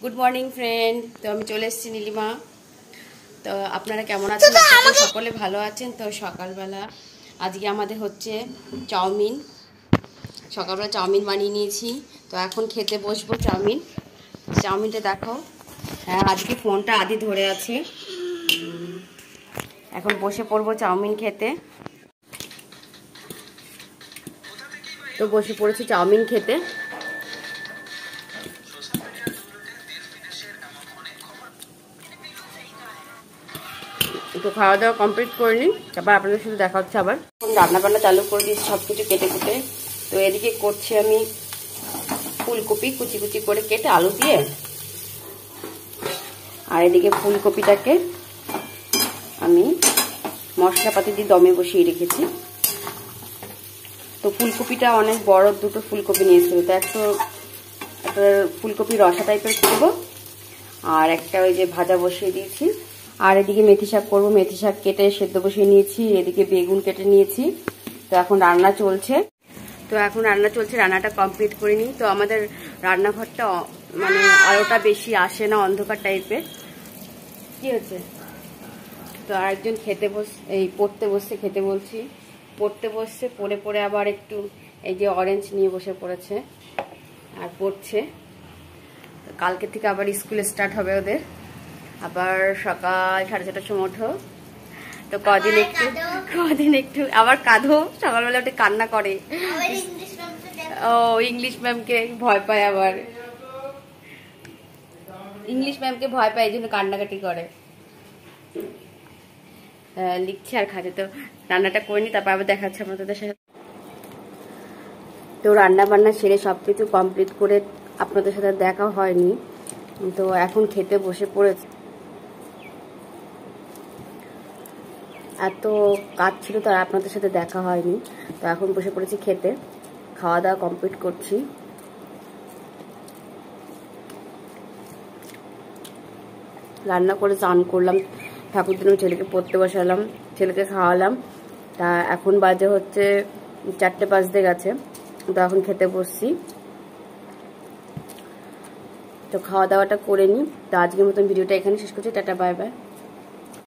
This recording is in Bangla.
Good morning friend. তো আমি চলে এসেছি নীলিমা। তো আপনারা কেমন আছেন? সকলে ভালো আছেন? তো সকালবেলা আজকে আমাদের হচ্ছে চাউমিন। সকালবেলা চাউমিন বানিয়ে নিয়েছি, তো এখন খেতে বসবো চাউমিনটা দেখো। হ্যাঁ, আজকে ফোনটা আদি ধরে আছে। এখন বসে পড়বো চাউমিন খেতে। তো বসে পড়েছি চাউমিন খেতে। তো খাওয়া দাওয়া কমপ্লিট করে নিই, তারপর আপনাদের সাথে দেখা হচ্ছে আবার। এখন রান্নাবান্না চালু করে দিয়েছি সব কিছু কেটে কুটে। তো এদিকে করছি আমি ফুলকপি কুচি কুচি করে কেটে আলু দিয়ে, আর এদিকে ফুলকপিটাকে আমি মশলাপাতি দিয়ে দমে বসিয়ে রেখেছি। তো ফুলকপিটা অনেক বড়, দুটো ফুলকপি নিয়েছিল, তো একটা ফুলকপি রসা টাইপের করবো, আর একটা ওই যে ভাজা বসিয়ে দিয়েছি। আর এদিকে মেথি শাক করবো, মেথি শাক কেটে সেদ্ধ বসিয়ে নিয়েছি। এদিকে বেগুন কেটে নিয়েছি। তো এখন রান্না চলছে। রান্নাটা কমপ্লিট করে নিই। তো আমাদের রান্নাঘরটা মানে আলোটা বেশি আসে না, অন্ধকার টাইপের। কি হচ্ছে? তো আরেকজন পড়তে বসছে, খেতে বলছি। পড়তে বসছে, পড়ে আবার একটু এই যে অরেঞ্জ নিয়ে বসে পড়েছে আর পড়ছে। কালকে থেকে আবার স্কুল স্টার্ট হবে ওদের। আবার সকাল 6:30টার সময় ওঠো। তো কদিন একটু আবার কাঁদো। সকালবেলা ওটা কান্না করে। ও ইংলিশ ম্যামকে ভয় পায়, আবার ইংলিশ ম্যামকে ভয় পায়, এই জন্য কান্নাকাটি করে। লিখছে আর খাচ্ছে। তো রান্নাটা করে নি, তারপর আবার দেখাচ্ছে আপনাদের সাথে। তো রান্না বান্না সেরে সবকিছু কমপ্লিট করে আপনাদের সাথে দেখা হয়নি। তো এখন খেতে বসে পড়েছে। এত কাজ ছিল, তো আপনাদের সাথে দেখা হয়নি। তো এখন বসে পড়েছি খেতে, খাওয়া দাওয়া কমপ্লিট করছি। রান্না করে স্নান করলাম, ঠাকুর দিলাম, ছেলেকে পড়তে বসালাম, ছেলেকে খাওয়ালাম। তা এখন বাজে হচ্ছে 4টে বাজতে গেছে। তো এখন খেতে বসছি। তো খাওয়া দাওয়াটা করে নিই। তো আজকের মতন ভিডিওটা এখানে শেষ করছি। Tata, bye bye.